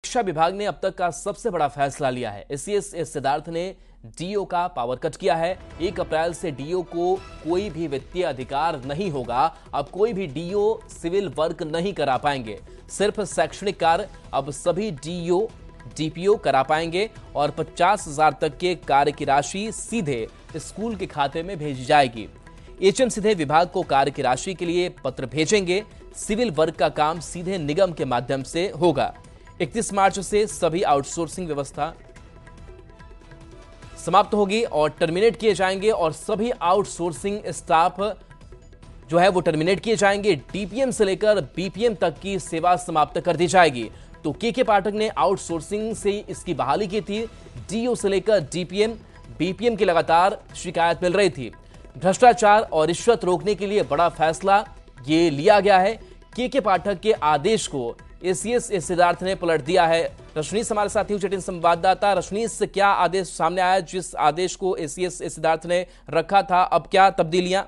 शिक्षा विभाग ने अब तक का सबसे बड़ा फैसला लिया है। एसीएस सिद्धार्थ ने डीओ का पावर कट किया है। 1 अप्रैल से डीओ को कोई भी वित्तीय अधिकार नहीं होगा। अब कोई भी डीओ सिविल वर्क नहीं करा पाएंगे, सिर्फ शैक्षणिक कार्य अब सभी डीओ डीपीओ करा पाएंगे और 50,000 तक के कार्य की राशि सीधे स्कूल के खाते में भेजी जाएगी। एचएम सीधे विभाग को कार्य की राशि के लिए पत्र भेजेंगे। सिविल वर्क का काम सीधे निगम के माध्यम से होगा। 31 मार्च से सभी आउटसोर्सिंग व्यवस्था समाप्त होगी और टर्मिनेट किए जाएंगे और सभी आउटसोर्सिंग स्टाफ जो है वो टर्मिनेट किए जाएंगे। डीपीएम से लेकर बीपीएम तक की सेवा समाप्त कर दी जाएगी। तो के पाठक ने आउटसोर्सिंग से इसकी बहाली की थी। डीओ से लेकर डीपीएम बीपीएम की लगातार शिकायत मिल रही थी। भ्रष्टाचार और रिश्वत रोकने के लिए बड़ा फैसला ये लिया गया है। के पाठक के आदेश को एसीएस सिद्धार्थ ने पलट दिया है। रशनीश हमारे साथी उच्चतम संवाददाता। रशनीश, क्या आदेश सामने आया जिस आदेश को एसीएस सिद्धार्थ ने रखा था, अब क्या तब्दीलियां?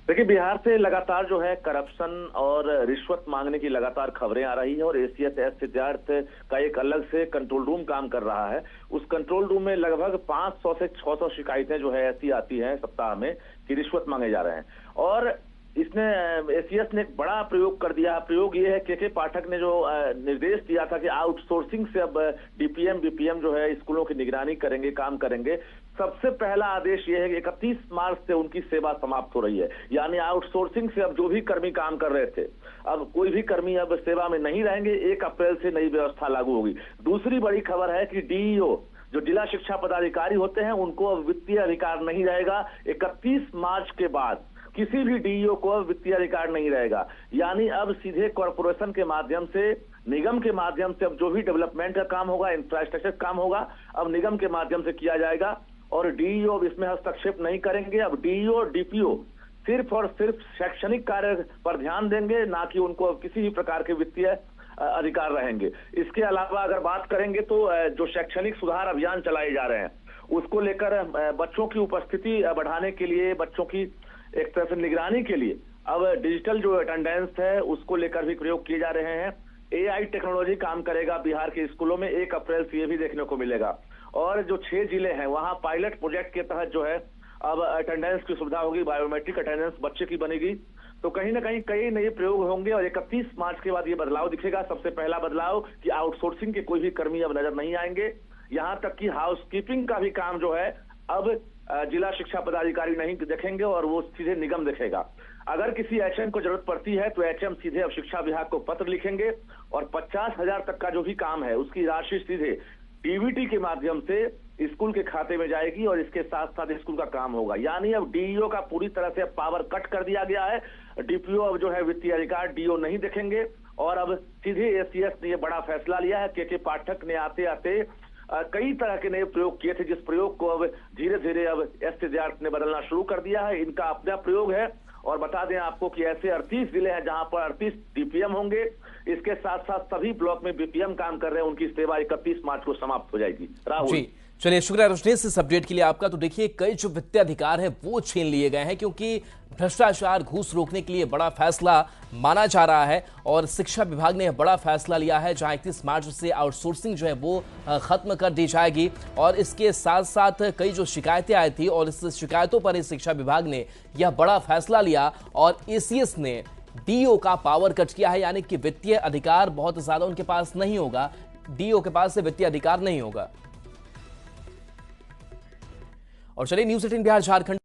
देखिए, बिहार से लगातार जो है करप्शन और रिश्वत मांगने की लगातार खबरें आ रही है और एसीएस सिद्धार्थ का एक अलग से कंट्रोल रूम काम कर रहा है। उस कंट्रोल रूम में लगभग 500 से 600 शिकायतें जो है ऐसी आती हैं सप्ताह में कि रिश्वत मांगे जा रहे हैं। और इसने एसीएस ने एक बड़ा प्रयोग कर दिया। प्रयोग ये है के पाठक ने जो निर्देश दिया था कि आउटसोर्सिंग से अब डीपीएम बीपीएम जो है स्कूलों की निगरानी करेंगे, काम करेंगे। सबसे पहला आदेश ये है कि 31 मार्च से उनकी सेवा समाप्त हो रही है। यानी आउटसोर्सिंग से अब जो भी कर्मी काम कर रहे थे, अब कोई भी कर्मी अब सेवा में नहीं रहेंगे। 1 अप्रैल से नई व्यवस्था लागू होगी। दूसरी बड़ी खबर है कि डीईओ जो जिला शिक्षा पदाधिकारी होते हैं उनको अब वित्तीय अधिकार नहीं रहेगा। 31 मार्च के बाद किसी भी डीईओ को अब वित्तीय अधिकार नहीं रहेगा। यानी अब सीधे कॉर्पोरेशन के माध्यम से, निगम के माध्यम से अब जो भी डेवलपमेंट का काम होगा, इंफ्रास्ट्रक्चर काम होगा, अब निगम के माध्यम से किया जाएगा और डीईओ अब इसमें हस्तक्षेप नहीं करेंगे। अब डीईओ डीपीओ सिर्फ और सिर्फ शैक्षणिक कार्य पर ध्यान देंगे, ना कि उनको अब किसी भी प्रकार के वित्तीय अधिकार रहेंगे। इसके अलावा अगर बात करेंगे तो जो शैक्षणिक सुधार अभियान चलाए जा रहे हैं उसको लेकर बच्चों की उपस्थिति बढ़ाने के लिए, बच्चों की एक तरह से निगरानी के लिए अब डिजिटल जो अटेंडेंस है उसको लेकर भी प्रयोग किए जा रहे हैं। एआई टेक्नोलॉजी काम करेगा बिहार के स्कूलों में। 1 अप्रैल से ये भी देखने को मिलेगा। और जो 6 जिले हैं वहां पायलट प्रोजेक्ट के तहत जो है अब अटेंडेंस की सुविधा होगी, बायोमेट्रिक अटेंडेंस बच्चे की बनेगी। तो कहीं ना कहीं कई नए प्रयोग होंगे और 31 मार्च के बाद ये बदलाव दिखेगा। सबसे पहला बदलाव कि आउटसोर्सिंग के कोई भी कर्मी अब नजर नहीं आएंगे। यहां तक कि हाउसकीपिंग का भी काम जो है अब जिला शिक्षा पदाधिकारी नहीं देखेंगे और वो सीधे निगम देखेगा। अगर किसी एचएम को जरूरत पड़ती है तो एचएम सीधे अब शिक्षा विभाग को पत्र लिखेंगे और 50,000 तक का जो भी काम है उसकी राशि सीधे डीबीटी के माध्यम से स्कूल के खाते में जाएगी और इसके साथ साथ स्कूल का काम होगा। यानी अब डीईओ का पूरी तरह से पावर कट कर दिया गया है। डीपीओ अब जो है वित्तीय अधिकार डीओ नहीं देखेंगे और अब सीधे एसीएस ने यह बड़ा फैसला लिया है। के पाठक ने आते आते कई तरह के नए प्रयोग किए थे, जिस प्रयोग को अब धीरे धीरे अब एस सिद्धार्थ ने बदलना शुरू कर दिया है। इनका अपना प्रयोग है और बता दें आपको कि ऐसे 38 जिले हैं जहां पर 38 डीपीएम होंगे। इसके साथ साथ सभी ब्लॉक में बीपीएम काम कर रहे हैं, उनकी सेवा 31 मार्च को समाप्त हो जाएगी। राहुल जी, चलिए, शुक्रिया रजनीश इस अपडेट के लिए आपका। तो देखिए, कई जो वित्तीय अधिकार है वो छीन लिए गए हैं क्योंकि भ्रष्टाचार, घूस रोकने के लिए बड़ा फैसला माना जा रहा है और शिक्षा विभाग ने बड़ा फैसला लिया है जहां 31 मार्च से आउटसोर्सिंग जो है वो खत्म कर दी जाएगी। और इसके साथ साथ कई जो शिकायतें आई थी और इस शिकायतों पर शिक्षा विभाग ने यह बड़ा फैसला लिया और एसीएस ने डीओ का पावर कट किया है। यानी कि वित्तीय अधिकार बहुत ज्यादा उनके पास नहीं होगा, डीओ के पास से वित्तीय अधिकार नहीं होगा। और चलिए, न्यूज़ 18 बिहार झारखंड